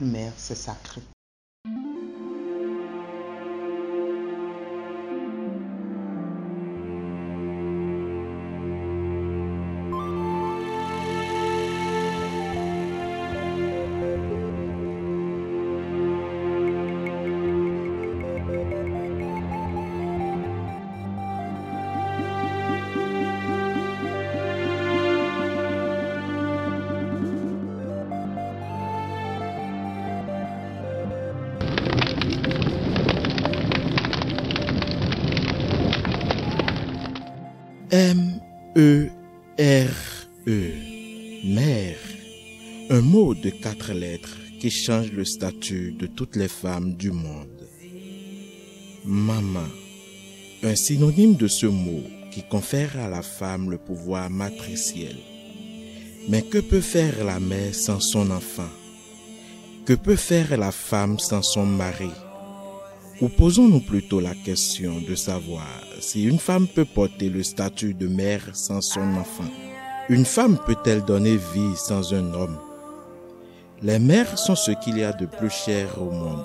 Une mère, c'est sacré. M-E-R-E, mère, un mot de 4 lettres qui change le statut de toutes les femmes du monde. Maman, un synonyme de ce mot qui confère à la femme le pouvoir matriciel. Mais que peut faire la mère sans son enfant? Que peut faire la femme sans son mari? Ou posons-nous plutôt la question de savoir si une femme peut porter le statut de mère sans son enfant. Une femme peut-elle donner vie sans un homme? Les mères sont ce qu'il y a de plus cher au monde.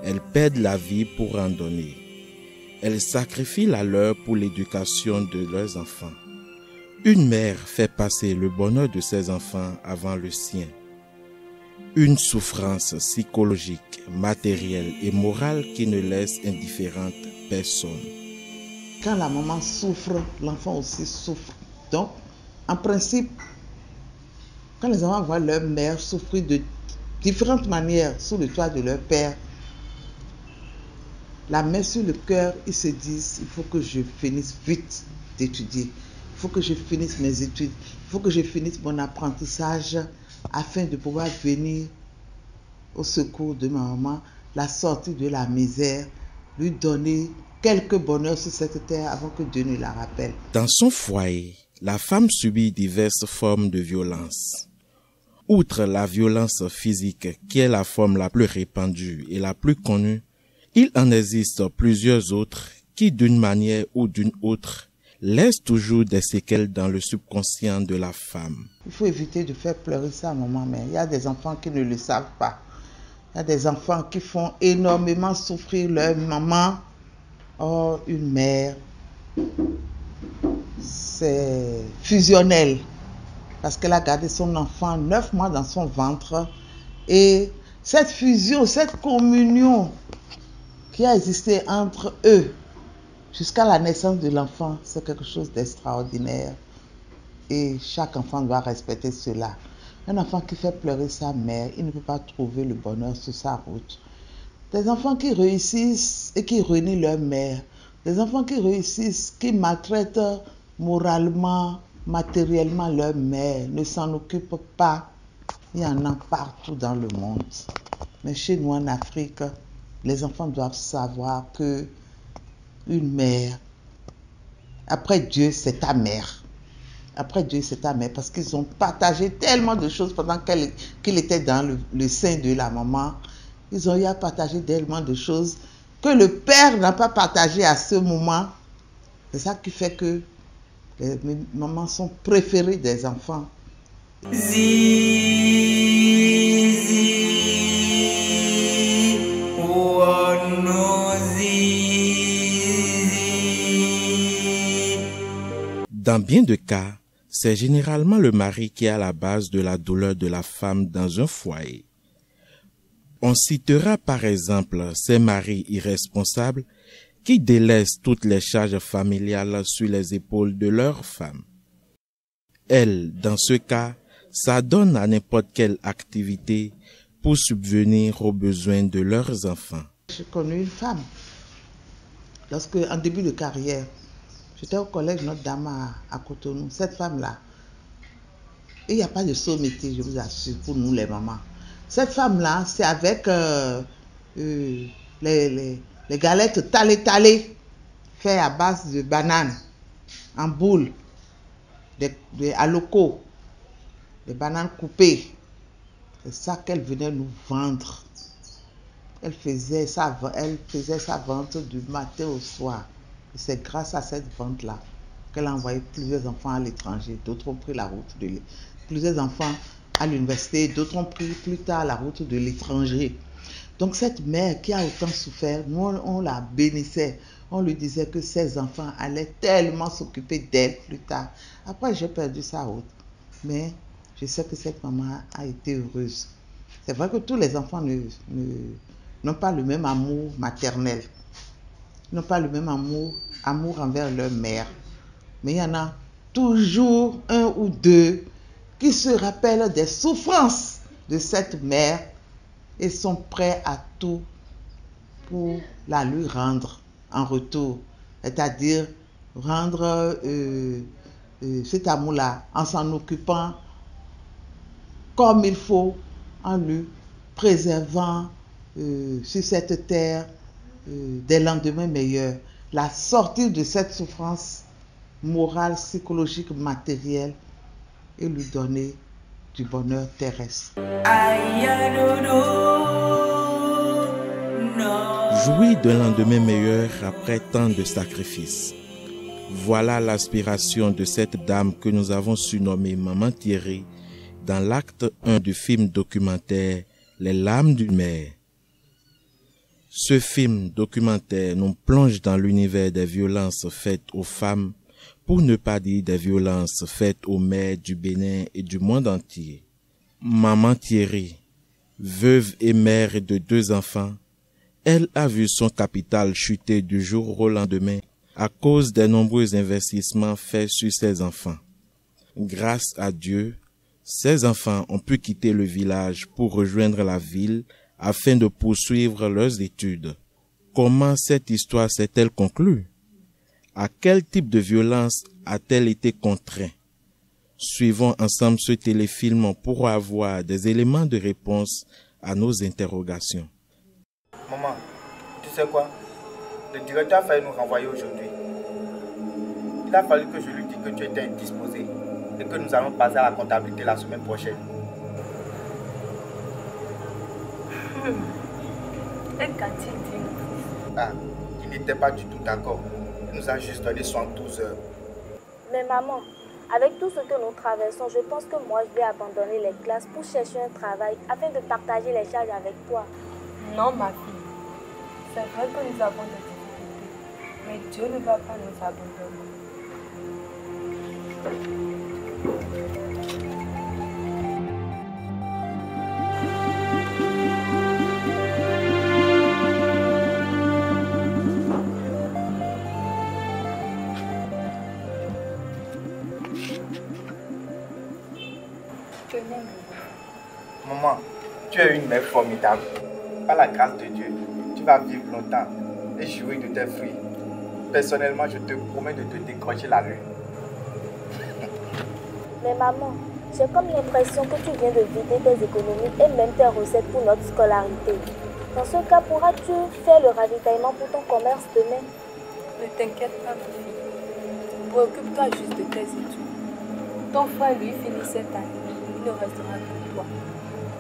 Elles perdent la vie pour en donner. Elles sacrifient la leur pour l'éducation de leurs enfants. Une mère fait passer le bonheur de ses enfants avant le sien. Une souffrance psychologique, matérielle et morale qui ne laisse indifférente personne. Quand la maman souffre, l'enfant aussi souffre. Donc, en principe, quand les enfants voient leur mère souffrir de différentes manières sous le toit de leur père, la main sur le cœur, ils se disent, il faut que je finisse vite d'étudier. Il faut que je finisse mes études. Il faut que je finisse mon apprentissage afin de pouvoir venir au secours de ma maman, la sortir de la misère, lui donner quelques bonheurs sur cette terre avant que Dieu ne la rappelle. Dans son foyer, la femme subit diverses formes de violence. Outre la violence physique, qui est la forme la plus répandue et la plus connue, il en existe plusieurs autres qui, d'une manière ou d'une autre, laissent toujours des séquelles dans le subconscient de la femme. Il faut éviter de faire pleurer sa maman, mais il y a des enfants qui ne le savent pas. Il y a des enfants qui font énormément souffrir leur maman. Or, une mère, c'est fusionnel. Parce qu'elle a gardé son enfant 9 mois dans son ventre. Et cette fusion, cette communion qui a existé entre eux jusqu'à la naissance de l'enfant, c'est quelque chose d'extraordinaire. Et chaque enfant doit respecter cela. Un enfant qui fait pleurer sa mère, il ne peut pas trouver le bonheur sur sa route. Des enfants qui réussissent et qui renient leur mère. Des enfants qui réussissent, qui maltraitent moralement, matériellement leur mère, ne s'en occupent pas. Il y en a partout dans le monde. Mais chez nous en Afrique, les enfants doivent savoir que une mère, après Dieu, c'est ta mère. Après Dieu, c'est ta mère, parce qu'ils ont partagé tellement de choses pendant qu'il était dans le sein de la maman. Ils ont eu à partager tellement de choses que le père n'a pas partagé à ce moment. C'est ça qui fait que les mamans sont préférées des enfants. Dans bien de cas, c'est généralement le mari qui est à la base de la douleur de la femme dans un foyer. On citera par exemple ces maris irresponsables qui délaissent toutes les charges familiales sur les épaules de leur femme. Elles, dans ce cas, s'adonnent à n'importe quelle activité pour subvenir aux besoins de leurs enfants. J'ai connu une femme, lorsque, en début de carrière, j'étais au collège Notre-Dame à Cotonou. Cette femme-là, il n'y a pas de saut métier, je vous assure, pour nous les mamans. Cette femme-là, c'est avec les galettes talées, faites à base de bananes, en boule, des alocos, des bananes coupées. C'est ça qu'elle venait nous vendre. Elle faisait sa vente du matin au soir. Et c'est grâce à cette vente-là qu'elle a envoyé plusieurs enfants à l'étranger. D'autres ont pris la route de l'île. Plusieurs enfants à l'université, d'autres ont pris plus tard la route de l'étranger. Donc cette mère qui a autant souffert, nous on la bénissait. On lui disait que ses enfants allaient tellement s'occuper d'elle plus tard. Après, j'ai perdu sa route. Mais je sais que cette maman a été heureuse. C'est vrai que tous les enfants n'ont pas le même amour maternel. Ils n'ont pas le même amour envers leur mère. Mais il y en a toujours un ou deux qui se rappellent des souffrances de cette mère et sont prêts à tout pour la lui rendre en retour. C'est-à-dire rendre cet amour-là en s'en occupant comme il faut, en lui préservant sur cette terre des lendemains meilleurs. La sortir de cette souffrance morale, psychologique, matérielle et lui donner du bonheur terrestre. Jouir d'un lendemain meilleur après tant de sacrifices. Voilà l'aspiration de cette dame que nous avons surnommée Maman Thierry dans l'acte 1 du film documentaire Les larmes d'une mère. Ce film documentaire nous plonge dans l'univers des violences faites aux femmes, pour ne pas dire des violences faites aux mères du Bénin et du monde entier. Maman Thierry, veuve et mère de 2 enfants, elle a vu son capital chuter du jour au lendemain à cause des nombreux investissements faits sur ses enfants. Grâce à Dieu, ses enfants ont pu quitter le village pour rejoindre la ville afin de poursuivre leurs études. Comment cette histoire s'est-elle conclue? À quel type de violence a-t-elle été contrainte? Suivons ensemble ce téléfilm pour avoir des éléments de réponse à nos interrogations. Maman, tu sais quoi? Le directeur a failli nous renvoyer aujourd'hui. Il a fallu que je lui dise que tu étais indisposé et que nous allons passer à la comptabilité la semaine prochaine. Et qu'a-t-il dit? Ah, il n'était pas du tout d'accord. Il nous a juste donné 72 heures. Mais maman, avec tout ce que nous traversons, je pense que moi je vais abandonner les classes pour chercher un travail afin de partager les charges avec toi. Non, ma fille. C'est vrai que nous avons des difficultés, mais Dieu ne va pas nous abandonner. Maman, tu es une mère formidable. Par la grâce de Dieu, tu vas vivre longtemps et jouir de tes fruits. Personnellement, je te promets de te décrocher la lune. Mais maman, j'ai comme l'impression que tu viens de vider tes économies et même tes recettes pour notre scolarité. Dans ce cas, pourras-tu faire le ravitaillement pour ton commerce demain? Ne t'inquiète pas, ma fille. Préoccupe-toi juste de tes études. Ton frère, lui, finit cette année. Il ne restera que toi.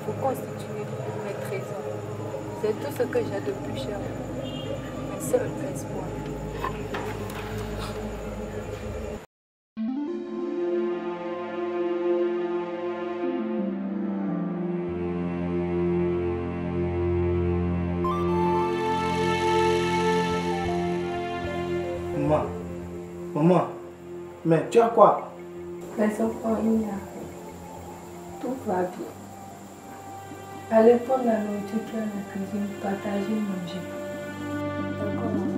Il faut constituer mes trésors. C'est tout ce que j'ai de plus cher. Mais c'est un espoir. Maman, mais tu as quoi? Les enfants, il n'y a rien. Tout va bien. Allez prendre la nourriture qui est à la cuisine, partager, manger. D'accord, maman.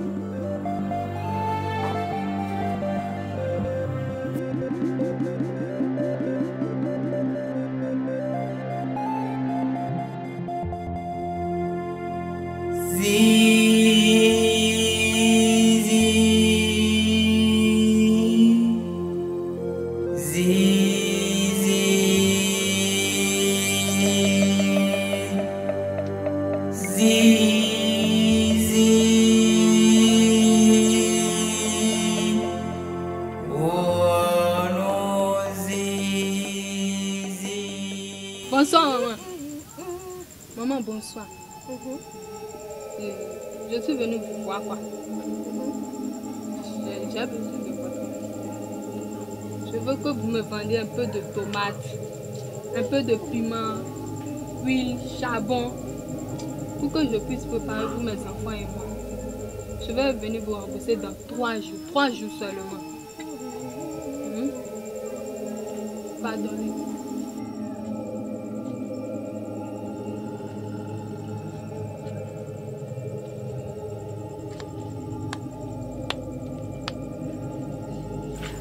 Bonsoir, maman. Maman, bonsoir. Je suis venue vous voir, quoi. J'ai besoin de votre aide. Je veux que vous me vendiez un peu de tomates un peu de piment, huile, charbon, pour que je puisse préparer pour mes enfants et moi. Je vais venir vous rembourser dans 3 jours. 3 jours seulement. Pardonnez.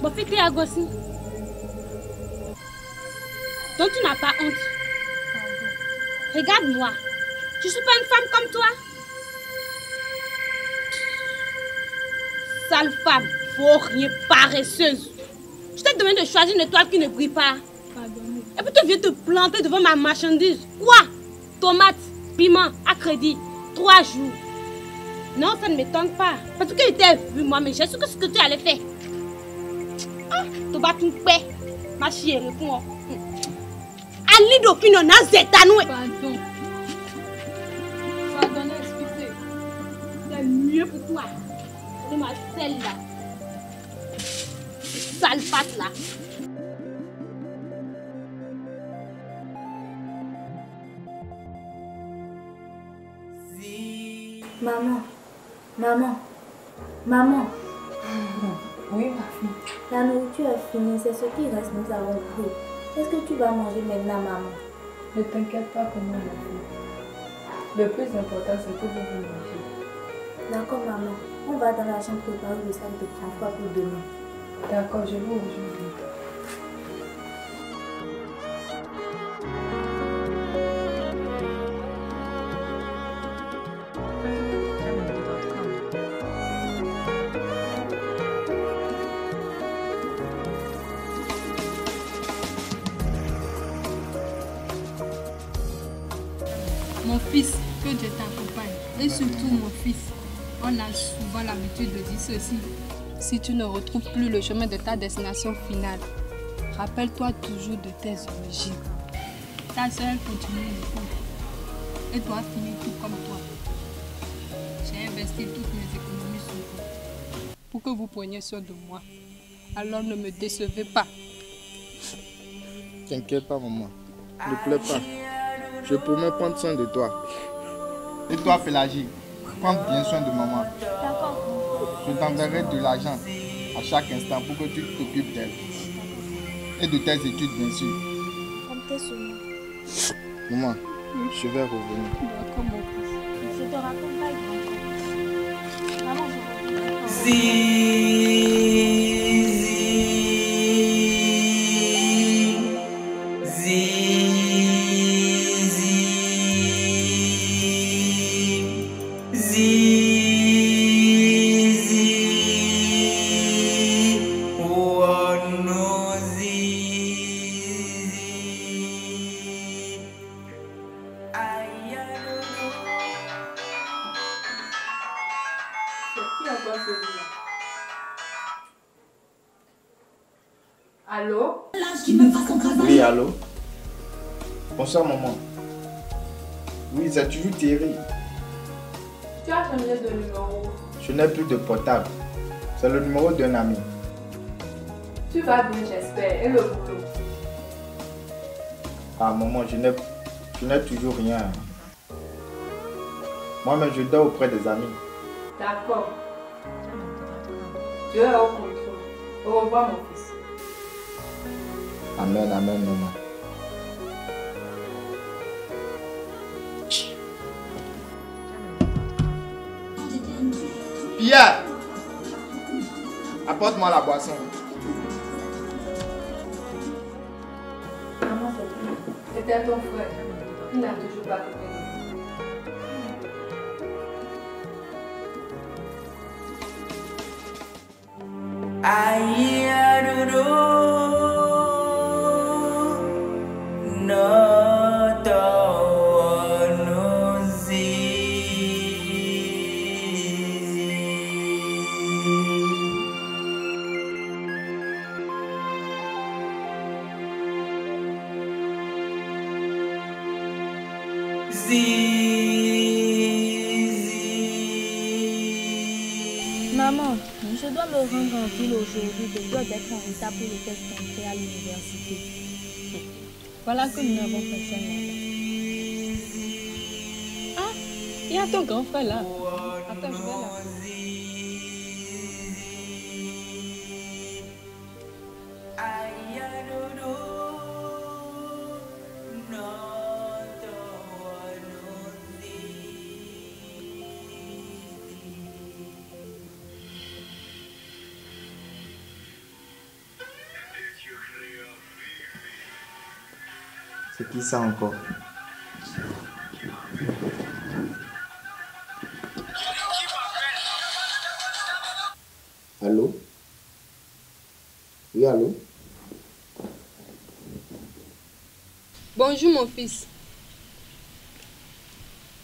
Bon, fais tes agossi. Donc tu n'as pas honte. Regarde-moi. Je ne suis pas une femme comme toi. Sale femme, rien, paresseuse. Je t'ai demandé de choisir une étoile qui ne brille pas. Pardonnez. Et puis tu viens te planter devant ma marchandise. Quoi? Tomates, piment, à crédit. 3 jours. Non, ça ne m'étonne pas. Parce que je t'ai vu moi, mais j'ai su que ce que tu allais faire. Ah, tu vas tout paix. Ma chérie, réponds. Ali d'aucune n'a zétanoué. Pardon. Pardonnez, excusez. C'est mieux pour toi. C'est ma celle-là. Sale patte là. Maman, maman, maman. Oui, ma fille. La nourriture est finie, c'est ce qui reste, nous avons pris. Est-ce que tu vas manger maintenant, maman? Ne t'inquiète pas pour moi, ma fille. Le plus important, c'est que vous vous mangez. D'accord, maman. On va dans la chambre préparer le sac de grand froid pour demain. D'accord, je vous rejoins. Mon fils, que Dieu t'accompagne. Et surtout mon fils, on a souvent l'habitude de dire ceci. Si tu ne retrouves plus le chemin de ta destination finale, rappelle-toi toujours de tes origines. Ta soeur continue l'école et doit finir tout comme toi. J'ai investi toutes mes économies sur vous pour que vous preniez soin de moi. Alors ne me décevez pas. T'inquiète pas, maman. Ne pleure pas. Je promets prendre soin de toi. Et toi, Pélagie, prends bien soin de maman. D'accord. Je t'enverrai de l'argent à chaque instant pour que tu t'occupes d'elle. Et de tes études, bien sûr. Comptez sur moi. Maman, je vais revenir. D'accord, mon fils. Je te raccompagne encore. Maman, je reviens. Allô? Oui, allô? Bonsoir, maman. Oui, c'est toujours Thierry. Tu as changé de numéro. Je n'ai plus de portable. C'est le numéro d'un ami. Tu vas bien, j'espère. Et le boulot? Ah, maman, je n'ai toujours rien. Moi-même, je dors auprès des amis. D'accord. Dieu est au contrôle. Au revoir, mon fils. Amen, amen, maman. Pierre, apporte-moi la boisson. Maman, c'est tout. C'était ton frère. Il n'a toujours pas revenu. Maman, je dois me rendre en ville aujourd'hui de peur d'être en retard pour le test d'entrée à l'université. Voilà que nous n'avons personne là-bas. Ah, il y a ton grand frère là. Attends, je vais là. C'est qui ça encore? Allô? Oui, allô? Bonjour mon fils.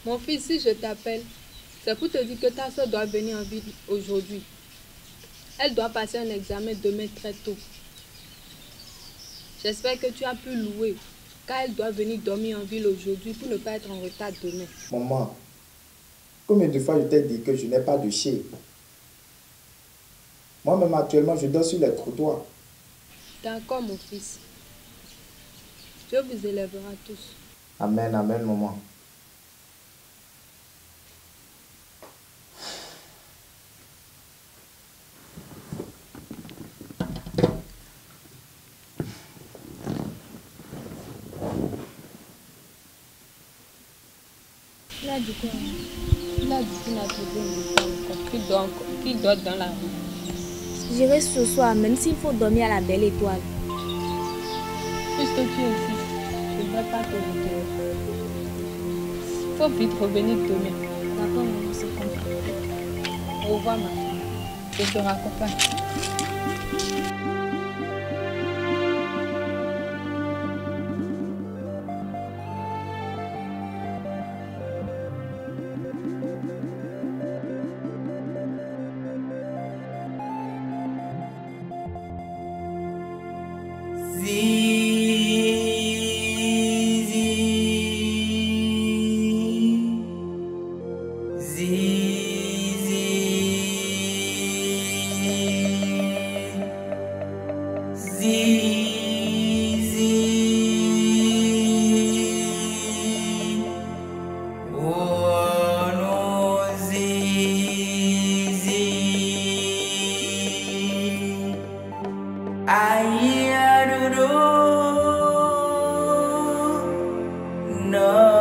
Mon fils, si je t'appelle, c'est pour te dire que ta soeur doit venir en ville aujourd'hui. Elle doit passer un examen demain très tôt. J'espère que tu as pu louer, car elle doit venir dormir en ville aujourd'hui pour ne pas être en retard demain. Maman, combien de fois je t'ai dit que je n'ai pas de chien? Moi-même actuellement, je dors sur les trottoirs. D'accord mon fils. Dieu vous élèvera tous. Amen, amen, maman. Il a dit quoi? Il a dit qu'il n'a trouvé une femme encore, qu'il dort dans la rue. J'irai ce soir, même s'il faut dormir à la belle étoile. Puisque tu es ici, je ne vais pas te retirer. Il faut vite revenir demain. D'accord, maman, c'est compris. Au revoir ma fille. Je te raccompagne. No.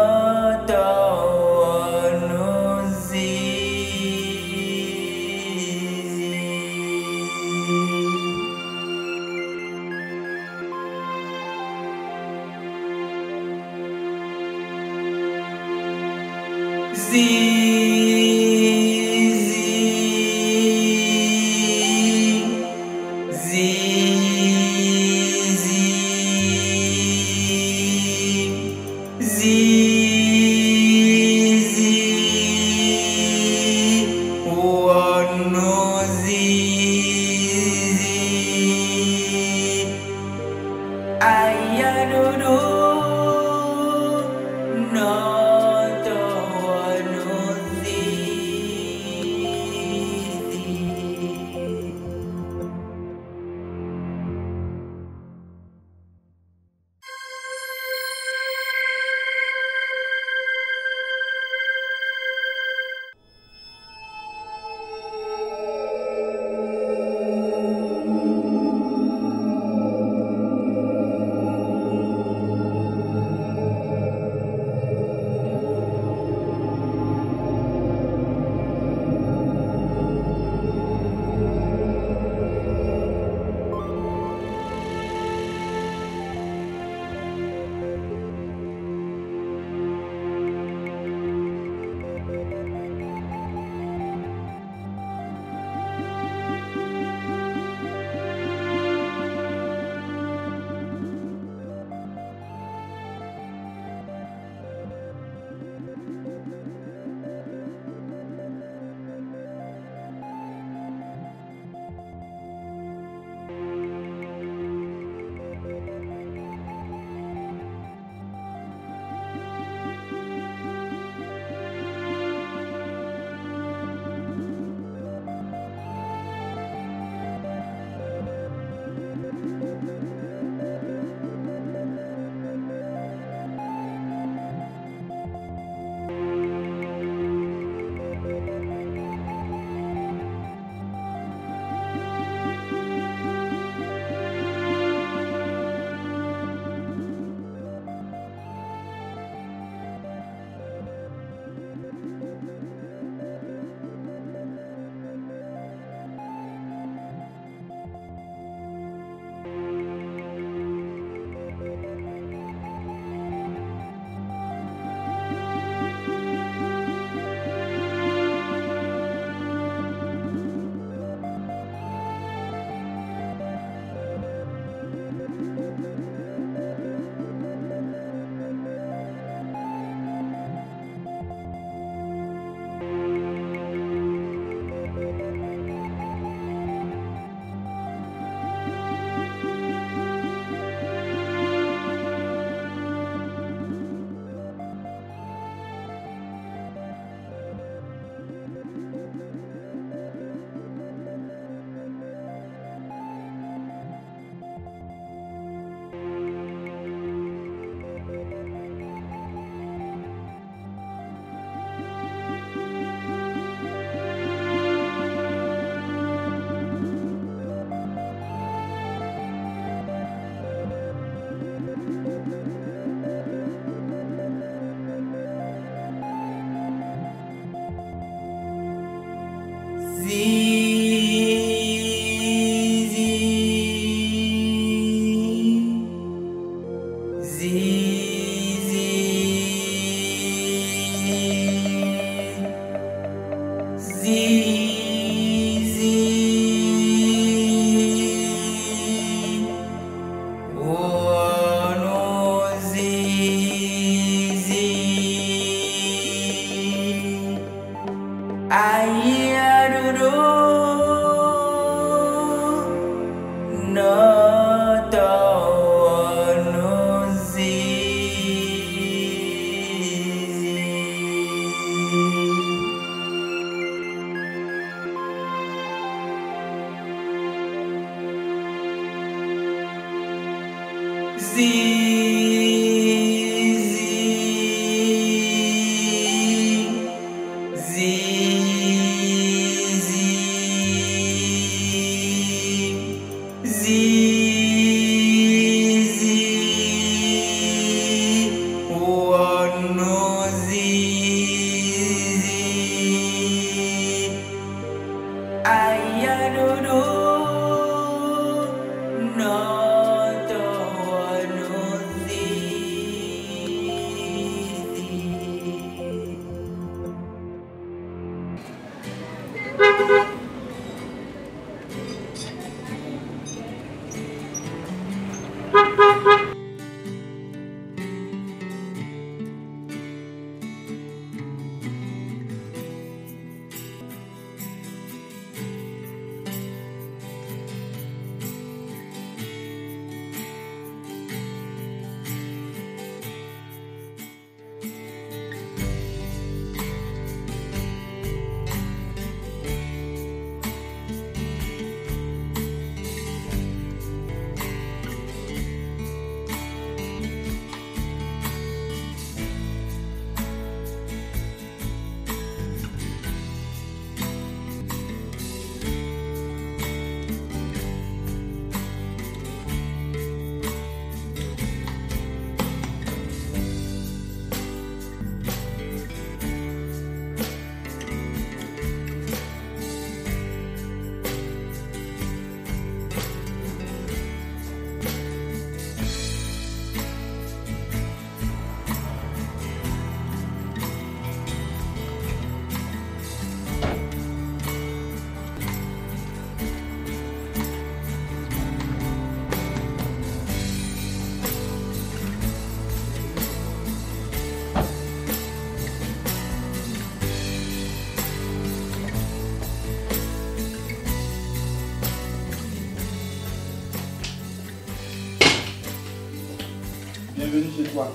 Bienvenue chez toi.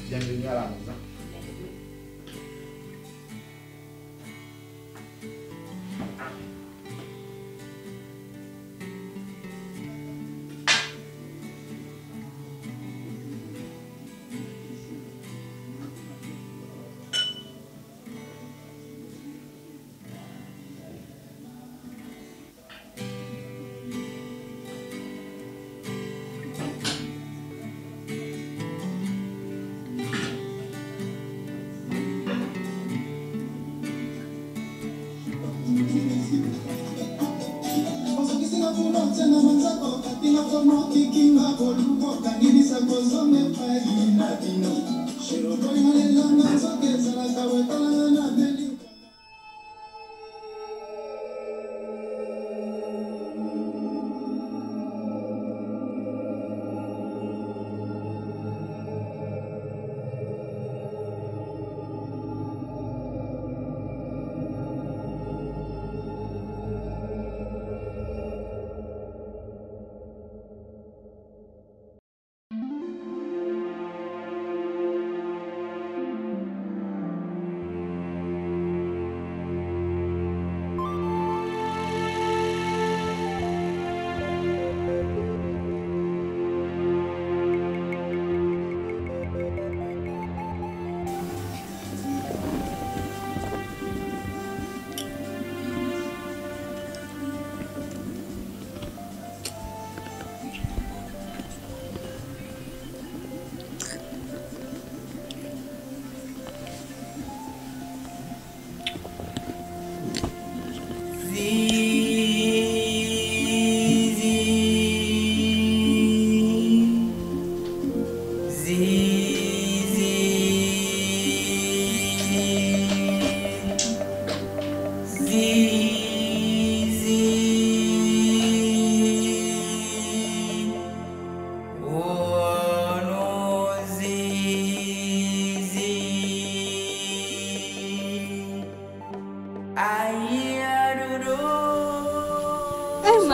Bienvenue à la maison.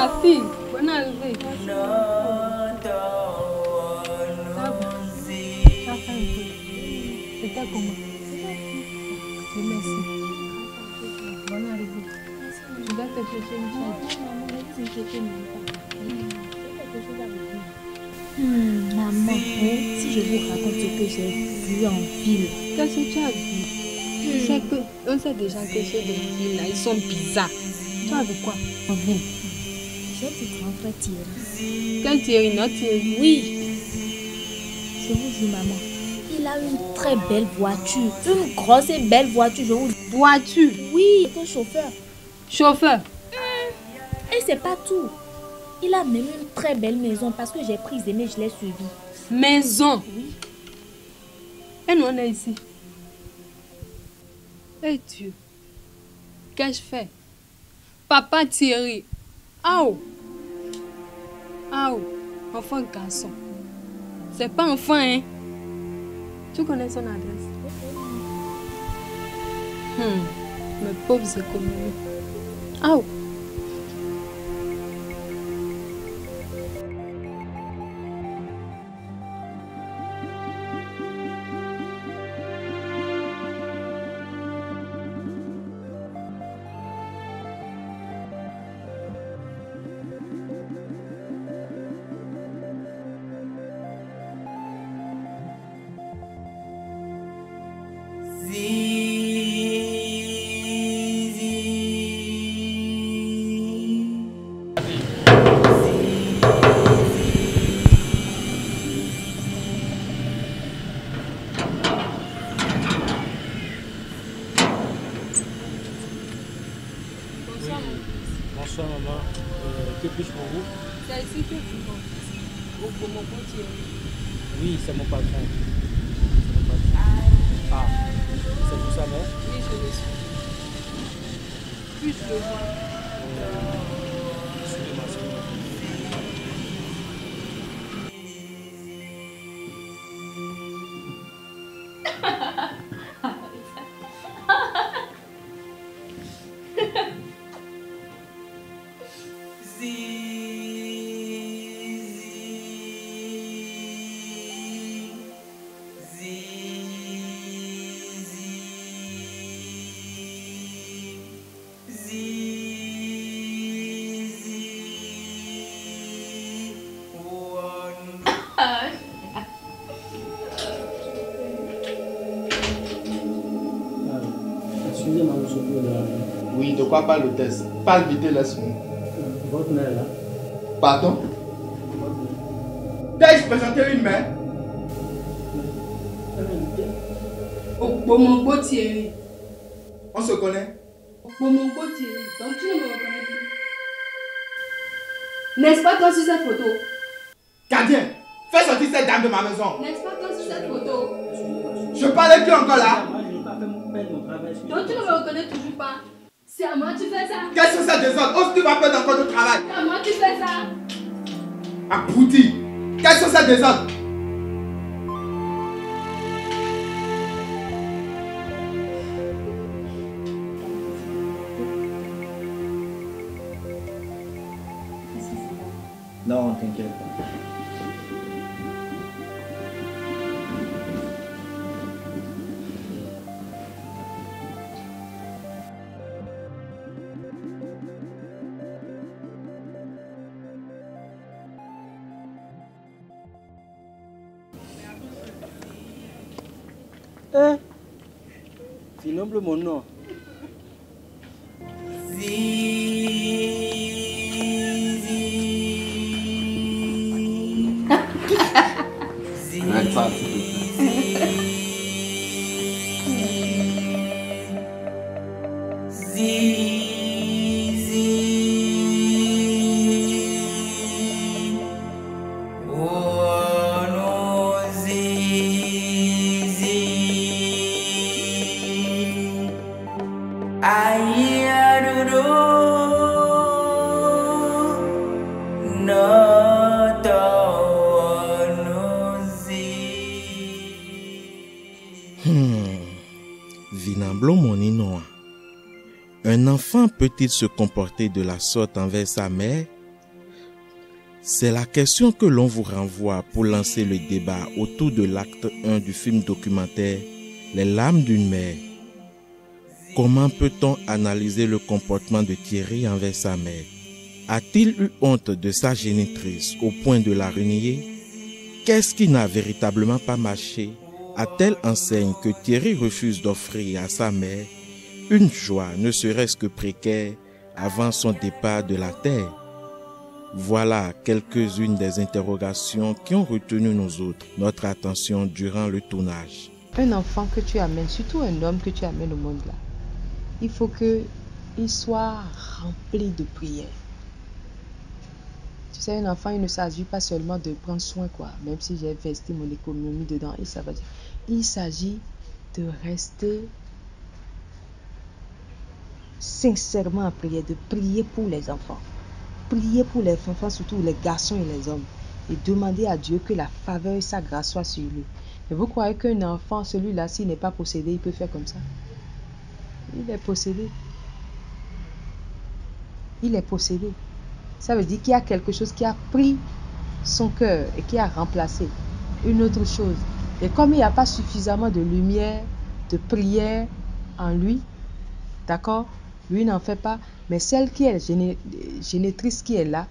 Ma fille, bonne arrivée. Ça va. C'était comment? Merci. Bonne arrivée. Je vais te chercher une chose. Maman, si je vous raconte ce que j'ai vu en ville. Qu'est-ce que tu as vu? Tu sais que on sait déjà que ceux de ville là, ils sont bizarres. Tu as vu quoi en ville? J'ai dit grand frère Thierry. Quel Thierry? Notre Thierry? Oui. Je vous dis, maman, il a une très belle voiture. Une grosse et belle voiture, je vous dis. Voiture? Oui, ton chauffeur. Chauffeur? Et c'est pas tout. Il a même une très belle maison parce que j'ai pris Zémé, je l'ai suivi. Maison? Oui. Et nous on est ici. Eh Dieu, qu'ai-je fait? Papa Thierry. Aou. Aou. Enfant garçon. C'est pas enfant, hein? Tu connais son adresse? Mes pauvres économies. Aou. Bonsoir maman, que puis-je pour vous? C'est ici que tu vas. Pour mon potier. Oui, c'est mon patron. Ah, c'est pour ça, non? Oui, je le suis. Puis-je le voir? Suivez-moi, suivez-moi. Excusez-moi, monsieur le président. Oui, de quoi parle l'hôtesse? Parle vite, laisse-moi. Votre mère là. Pardon? T'as-je présenté une mère? Pour mon potier. On se connaît? Pour mon potier. Donc tu ne me reconnais plus. N'est-ce pas toi sur cette photo? Gardien, fais sortir cette dame de ma maison. N'est-ce pas toi sur cette photo? Je parlais plus encore là. Moi, je n'ai pas fait mon travail. Donc tu ne me reconnais toujours pas. C'est à moi que tu fais ça. Qu'est-ce que c'est désordre? Ose tu vas perdre encore de travail? C'est à moi que tu fais ça. Abruti! Qu'est-ce que c'est désordre? Non, t'inquiète pas. Tu nommes mon nom. Arrête ça, s'il te plaît. Vinamblo Moninoa. Un enfant peut-il se comporter de la sorte envers sa mère C'est la question que l'on vous renvoie pour lancer le débat autour de l'acte 1 du film documentaire Les larmes d'une mère. Comment peut-on analyser le comportement de Thierry envers sa mère? A-t-il eu honte de sa génitrice au point de la renier? Qu'est-ce qui n'a véritablement pas marché à telle enseigne que Thierry refuse d'offrir à sa mère une joie ne serait-ce que précaire avant son départ de la terre? Voilà quelques-unes des interrogations qui ont retenu notre attention durant le tournage. Un enfant que tu amènes, surtout un homme que tu amènes au monde là, il faut qu'il soit rempli de prières. Tu sais, un enfant, il ne s'agit pas seulement de prendre soin, quoi. Même si j'ai investi mon économie dedans, et ça va dire. Il s'agit de rester sincèrement en prière, de prier pour les enfants. Prier pour les enfants, surtout les garçons et les hommes. Et demander à Dieu que la faveur et sa grâce soient sur lui. Et vous croyez qu'un enfant, celui-là, s'il n'est pas possédé, il peut faire comme ça? Il est possédé. Il est possédé. Ça veut dire qu'il y a quelque chose qui a pris son cœur et qui a remplacé une autre chose. Et comme il n'y a pas suffisamment de lumière, de prière en lui, d'accord, lui n'en fait pas, mais celle qui est génitrice qui est là,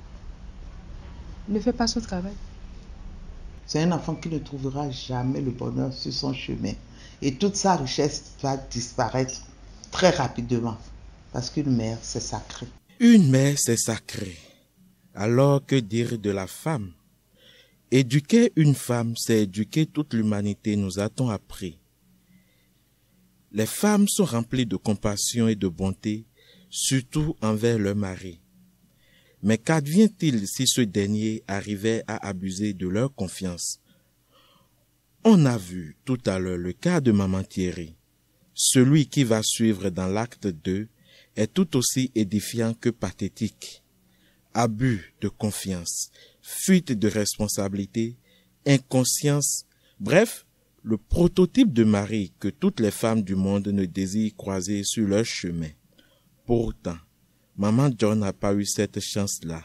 ne fait pas son travail. C'est un enfant qui ne trouvera jamais le bonheur sur son chemin. Et toute sa richesse va disparaître très rapidement. Parce qu'une mère, c'est sacré. Une mère, c'est sacré. Alors que dire de la femme? Éduquer une femme, c'est éduquer toute l'humanité, nous a-t-on appris. Les femmes sont remplies de compassion et de bonté, surtout envers leur mari. Mais qu'advient-il si ce dernier arrivait à abuser de leur confiance? On a vu tout à l'heure le cas de maman Thierry. Celui qui va suivre dans l'acte 2 est tout aussi édifiant que pathétique. Abus de confiance, fuite de responsabilité, inconscience, bref, le prototype de mari que toutes les femmes du monde ne désirent croiser sur leur chemin. Pourtant, maman John n'a pas eu cette chance-là.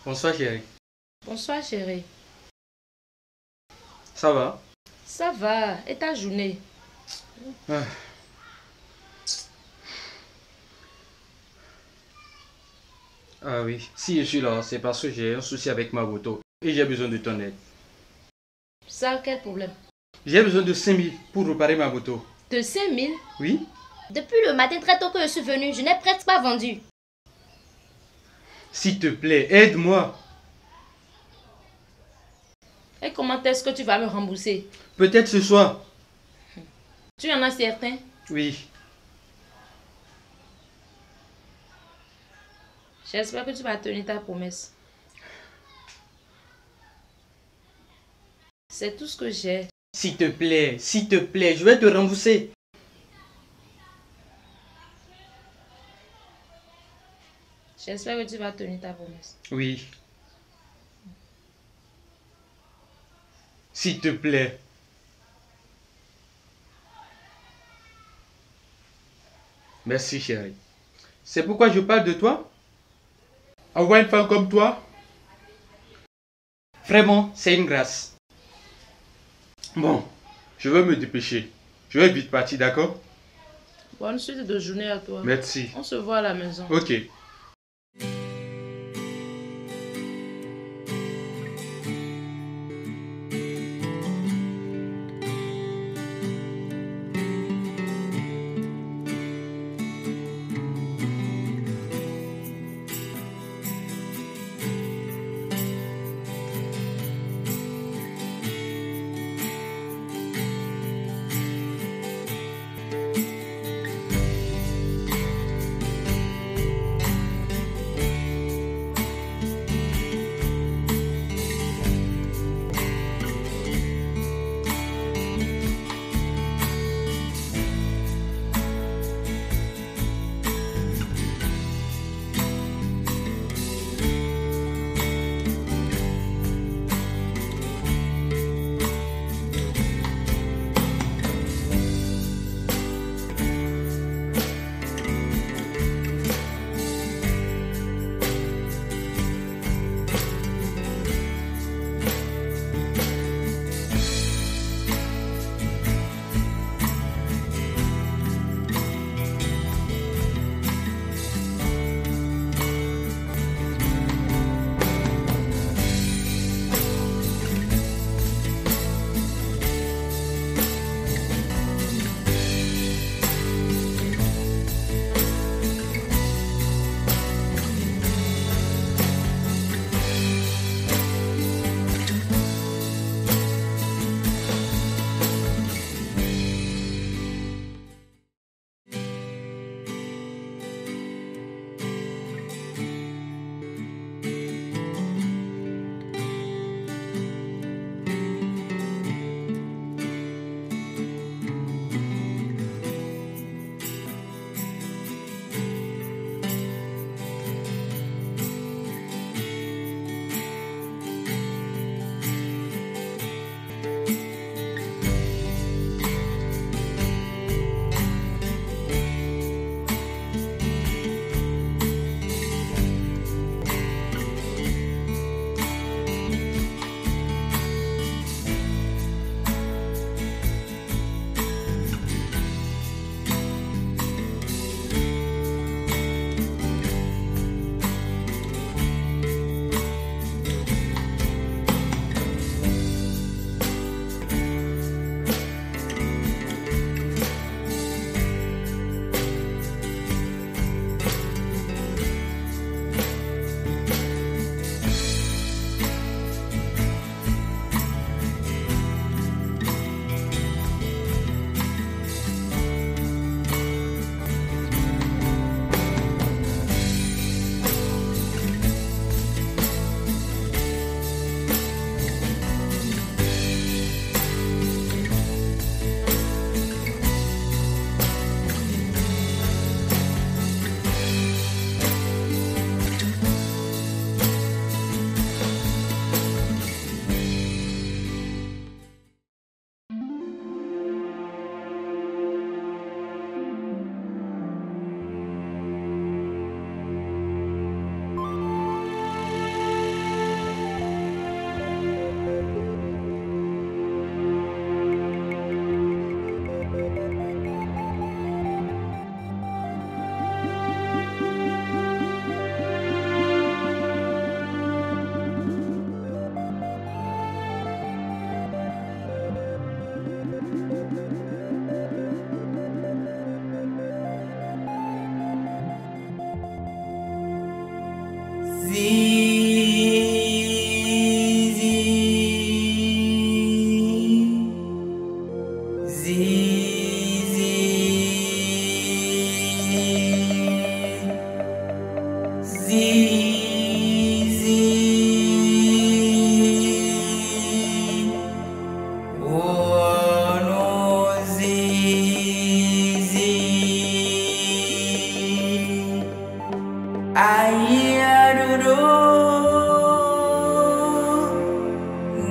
Bonsoir chérie. Bonsoir chérie. Ça va? Ça va. Et ta journée? Ah oui, si je suis là, c'est parce que j'ai un souci avec ma moto et j'ai besoin de ton aide. Ça, quel problème? J'ai besoin de 5 000 pour réparer ma moto. De 5 000? Oui. Depuis le matin très tôt que je suis venue, je n'ai presque pas vendu. S'il te plaît, aide-moi. Et comment est-ce que tu vas me rembourser? Peut-être ce soir. Tu en as certain? Oui. J'espère que tu vas tenir ta promesse. C'est tout ce que j'ai. S'il te plaît, je vais te rembourser. J'espère que tu vas tenir ta promesse. Oui. S'il te plaît. Merci, chérie. C'est pourquoi je parle de toi. Avoir une femme comme toi, vraiment, c'est une grâce. Bon, je vais me dépêcher. Je vais vite partir, d'accord? Bonne suite de journée à toi. Merci. On se voit à la maison. Ok.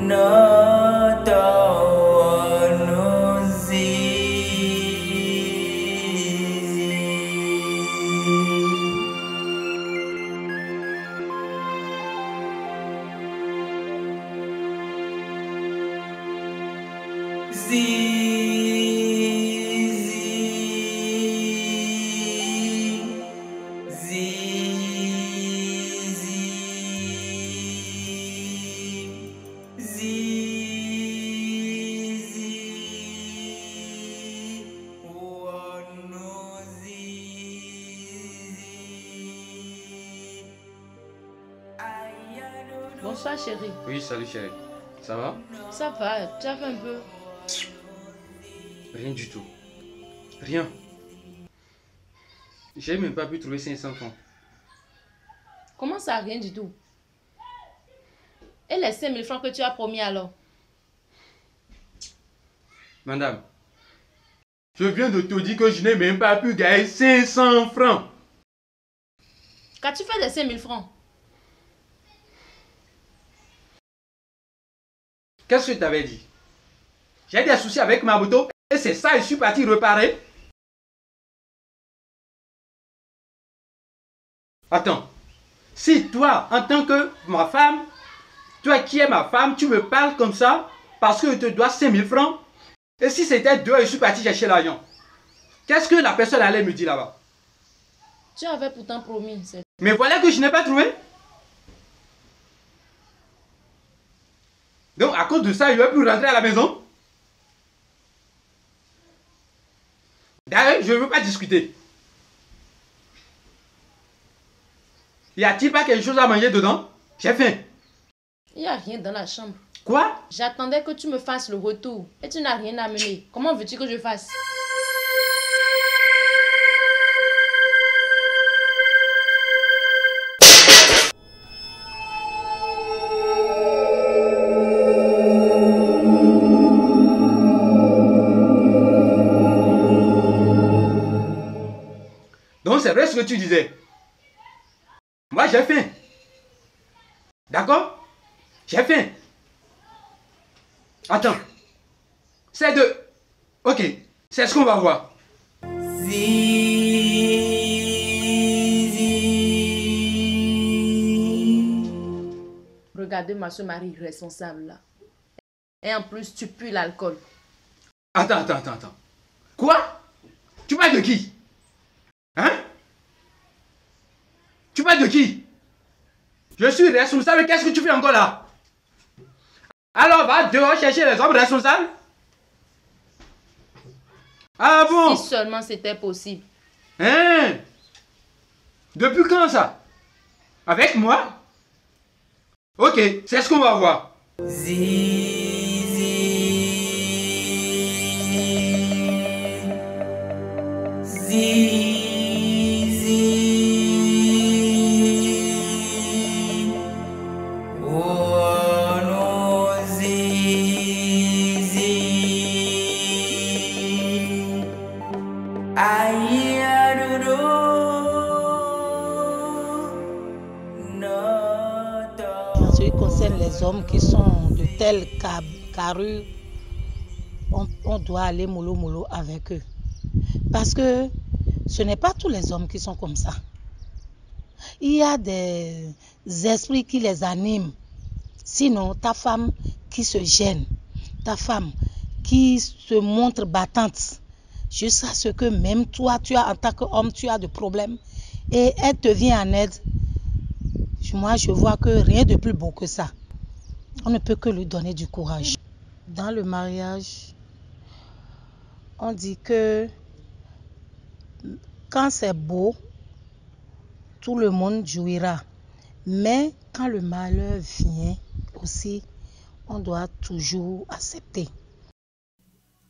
No, Bonsoir chérie. Oui, salut chérie. Ça va? Ça va, tu as fait un peu? Rien du tout. Rien. J'ai même pas pu trouver 500 francs. Comment ça, rien du tout? Et les 5000 francs que tu as promis alors? Madame, je viens de te dire que je n'ai même pas pu gagner 500 francs. Qu'as-tu fait des 5000 francs? Qu'est-ce que je t'avais dit? J'ai des soucis avec ma moto et c'est ça, je suis parti réparer. Attends, si toi, en tant que ma femme, toi qui es ma femme, tu me parles comme ça parce que je te dois 5000 francs, et si c'était deux, je suis parti chercher l'argent, qu'est-ce que la personne allait me dire là-bas? Tu avais pourtant promis. Mais voilà que je n'ai pas trouvé. Donc à cause de ça, je ne vais plus rentrer à la maison. D'ailleurs, je ne veux pas discuter. Y a-t-il pas quelque chose à manger dedans? J'ai faim. Il n'y a rien dans la chambre. Quoi? J'attendais que tu me fasses le retour et tu n'as rien amené. Comment veux-tu que je fasse? Donc c'est vrai ce que tu disais. Moi j'ai faim. D'accord? J'ai faim. Attends. C'est de... Ok. C'est ce qu'on va voir. Regardez-moi ce mari irresponsable là. Et en plus tu pues l'alcool. Attends. Quoi? Tu parles de qui? Hein? Tu parles de qui? Je suis responsable, qu'est-ce que tu fais encore là? Alors va dehors chercher les hommes responsables? Ah bon? Si seulement c'était possible. Hein? Depuis quand ça? Avec moi? Ok, c'est ce qu'on va voir. En ce qui concerne les hommes qui sont de telle carrure, on doit aller mollo avec eux. Parce que ce n'est pas tous les hommes qui sont comme ça. Il y a des esprits qui les animent. Sinon, ta femme qui se gêne, ta femme qui se montre battante, jusqu'à ce que même toi, en tant qu'homme, tu as des problèmes et elle te vient en aide. Moi, je vois que rien de plus beau que ça. On ne peut que lui donner du courage. Dans le mariage, on dit que quand c'est beau, tout le monde jouira. Mais quand le malheur vient aussi, on doit toujours accepter.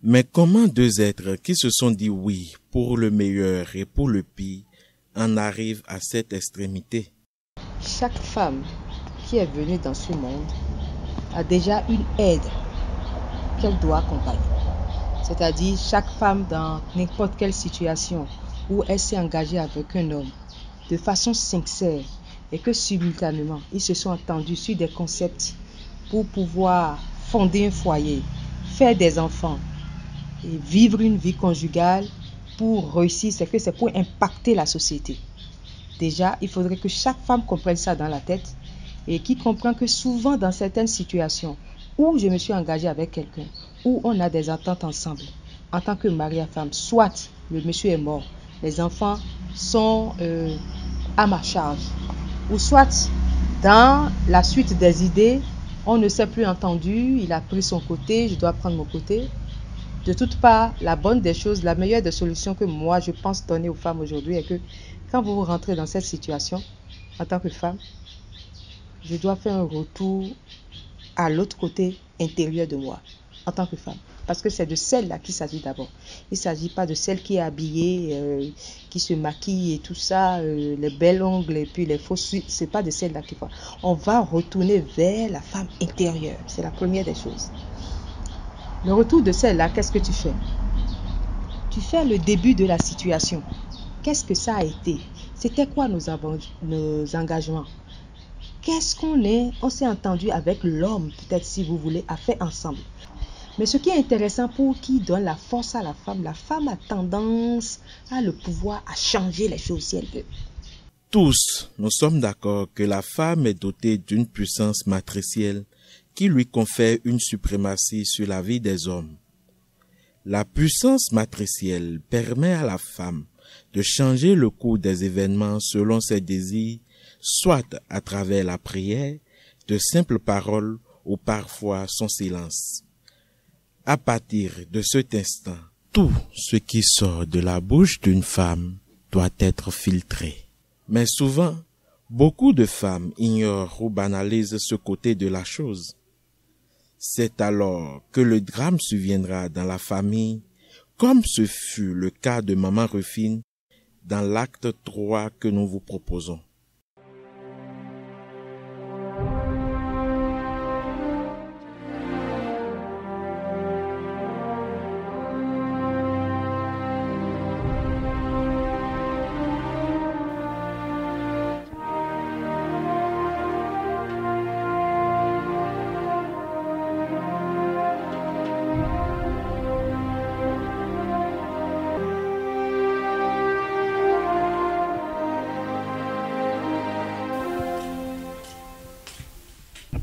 Mais comment deux êtres qui se sont dit oui pour le meilleur et pour le pire en arrivent à cette extrémité? Chaque femme qui est venue dans ce monde a déjà une aide qu'elle doit accompagner. C'est-à-dire chaque femme dans n'importe quelle situation où elle s'est engagée avec un homme de façon sincère et que simultanément ils se sont entendus sur des concepts pour pouvoir fonder un foyer, faire des enfants et vivre une vie conjugale pour réussir, c'est que c'est pour impacter la société. Déjà, il faudrait que chaque femme comprenne ça dans la tête et qui comprend que souvent dans certaines situations où je me suis engagée avec quelqu'un, où on a des ententes ensemble, en tant que mari et femme, soit le monsieur est mort, les enfants sont à ma charge, ou soit dans la suite des idées, on ne s'est plus entendu, il a pris son côté, je dois prendre mon côté. De toute part, la bonne des choses, la meilleure des solutions que moi je pense donner aux femmes aujourd'hui est que quand vous rentrez dans cette situation, en tant que femme, je dois faire un retour à l'autre côté intérieur de moi, en tant que femme. Parce que c'est de celle-là qu'il s'agit d'abord. Il ne s'agit pas de celle qui est habillée, qui se maquille et tout ça, les belles ongles et puis les faux cils. Ce n'est pas de celle-là qu'il faut. On va retourner vers la femme intérieure. C'est la première des choses. Le retour de celle-là, qu'est-ce que tu fais? Tu fais le début de la situation. Qu'est-ce que ça a été? C'était quoi nos engagements? Qu'est-ce on s'est entendu avec l'homme, peut-être si vous voulez, à faire ensemble. Mais ce qui est intéressant pour qui donne la force à la femme a tendance à le pouvoir à changer les choses si elle veut. Tous, nous sommes d'accord que la femme est dotée d'une puissance matricielle qui lui confère une suprématie sur la vie des hommes. La puissance matricielle permet à la femme de changer le cours des événements selon ses désirs, soit à travers la prière, de simples paroles ou parfois son silence. À partir de cet instant, tout ce qui sort de la bouche d'une femme doit être filtré. Mais souvent, beaucoup de femmes ignorent ou banalisent ce côté de la chose. C'est alors que le drame surviendra dans la famille, comme ce fut le cas de Maman Rufine dans l'acte 3 que nous vous proposons.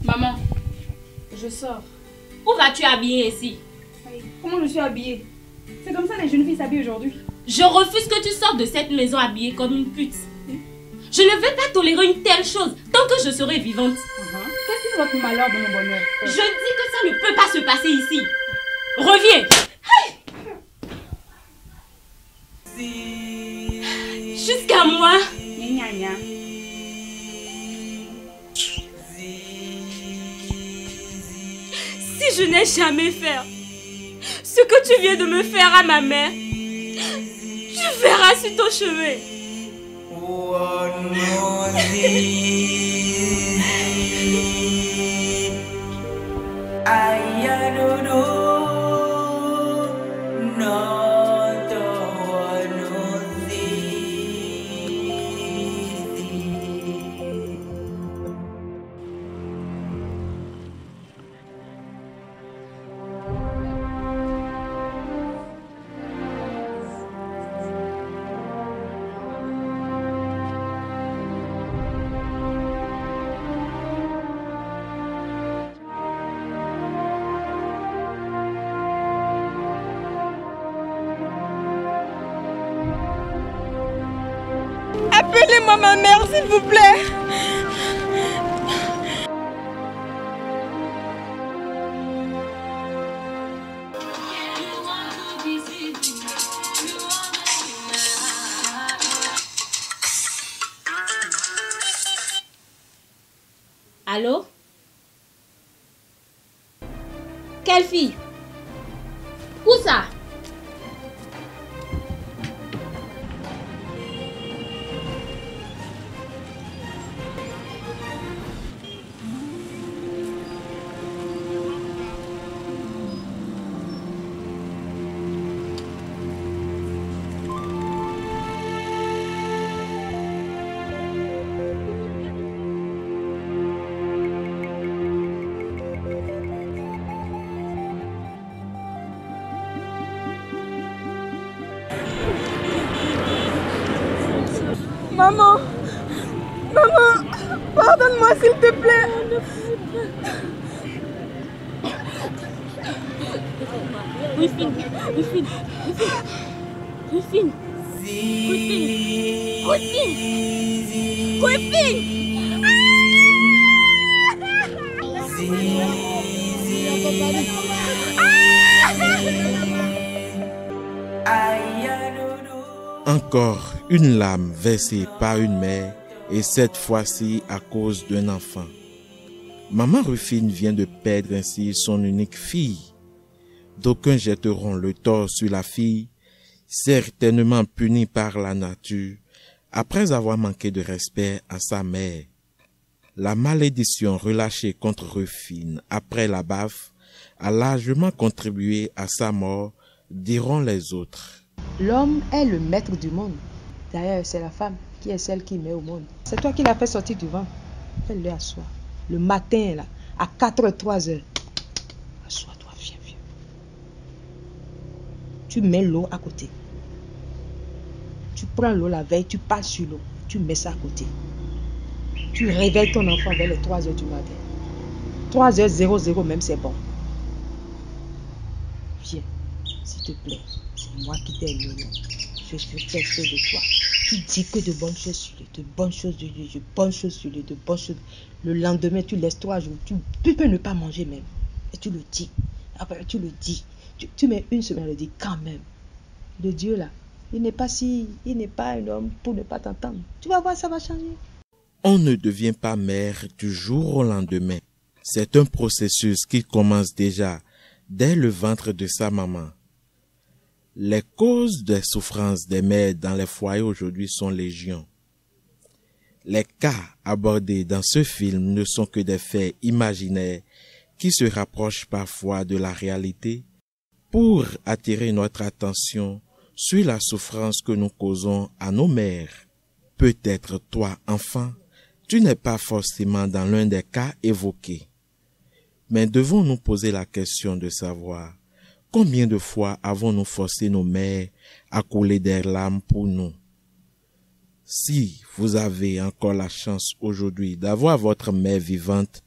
Maman, je sors. Où vas-tu habiller ici? Comment je suis habillée? C'est comme ça les jeunes filles s'habillent aujourd'hui. Je refuse que tu sortes de cette maison habillée comme une pute. Je ne vais pas tolérer une telle chose tant que je serai vivante. Qu'est-ce qui est votre malheur dans mon bonheur? Je dis que ça ne peut pas se passer ici. Reviens. Jusqu'à moi. Si je n'ai jamais fait ce que tu viens de me faire à ma mère, tu verras sur ton chemin. Appelez-moi ma mère, s'il vous plaît. Allô? Quelle fille? Où ça? Maman, pardonne-moi s'il te plaît. Rufine. Encore une larme versée par une mère, et cette fois-ci à cause d'un enfant. Maman Rufine vient de perdre ainsi son unique fille. D'aucuns jetteront le tort sur la fille, certainement punie par la nature, après avoir manqué de respect à sa mère. La malédiction relâchée contre Rufine après la baffe a largement contribué à sa mort, diront les autres. L'homme est le maître du monde. D'ailleurs, c'est la femme qui est celle qui met au monde. C'est toi qui l'as fait sortir du ventre. Fais-le asseoir. Le matin, là, à 4h, 3h. Assois-toi, viens. Tu mets l'eau à côté. Tu prends l'eau la veille, tu passes sur l'eau. Tu mets ça à côté. Tu réveilles ton enfant vers les 3h du matin. 3h00 même, c'est bon. Viens, s'il te plaît. C'est moi qui t'ai élevé. Je suis quelque de toi. Tu dis que de bonnes choses sur lui, de bonnes choses de lui, de bonnes choses sur lui, de bonnes choses. Le lendemain, tu laisses 3 jours. Tu peux ne pas manger même. Et tu le dis. Après, tu le dis. Tu mets une semaine, le dis quand même. Le Dieu là, il n'est pas un homme pour ne pas t'entendre. Tu vas voir, ça va changer. On ne devient pas mère du jour au lendemain. C'est un processus qui commence déjà dès le ventre de sa maman. Les causes des souffrances des mères dans les foyers aujourd'hui sont légion. Les cas abordés dans ce film ne sont que des faits imaginaires qui se rapprochent parfois de la réalité pour attirer notre attention sur la souffrance que nous causons à nos mères. Peut-être toi, enfant, tu n'es pas forcément dans l'un des cas évoqués. Mais devons-nous poser la question de savoir combien de fois avons-nous forcé nos mères à couler des larmes pour nous? Si vous avez encore la chance aujourd'hui d'avoir votre mère vivante,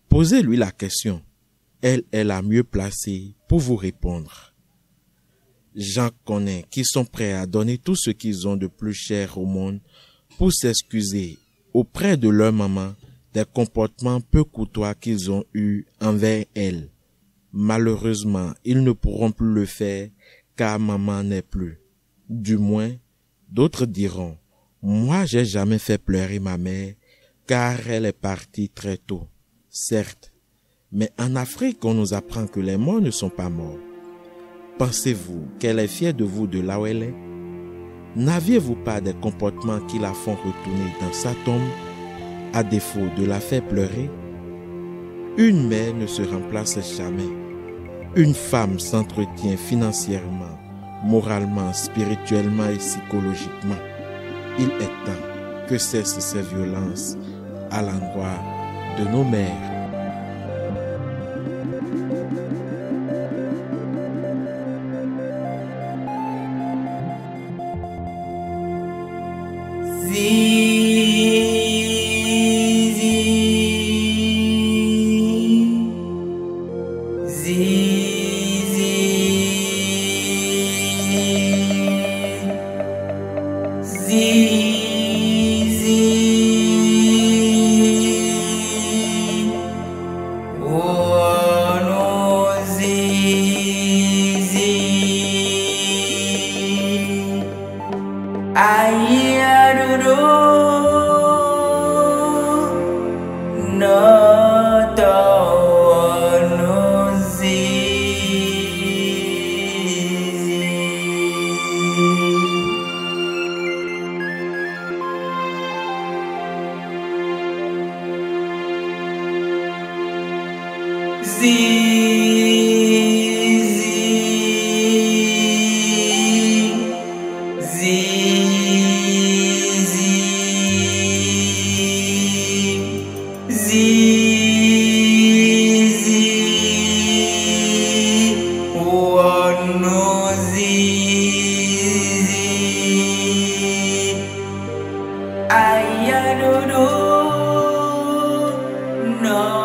posez-lui la question. Elle est la mieux placée pour vous répondre. J'en connais qui sont prêts à donner tout ce qu'ils ont de plus cher au monde pour s'excuser auprès de leur maman des comportements peu courtois qu'ils ont eus envers elle. Malheureusement, ils ne pourront plus le faire car maman n'est plus. Du moins, d'autres diront, moi j'ai jamais fait pleurer ma mère car elle est partie très tôt. Certes, mais en Afrique on nous apprend que les morts ne sont pas morts. Pensez-vous qu'elle est fière de vous de là où elle est? N'aviez-vous pas des comportements qui la font retourner dans sa tombe, à défaut de la faire pleurer? Une mère ne se remplace jamais. Une femme s'entretient financièrement, moralement, spirituellement et psychologiquement. Il est temps que cessent ces violences à l'endroit de nos mères. No.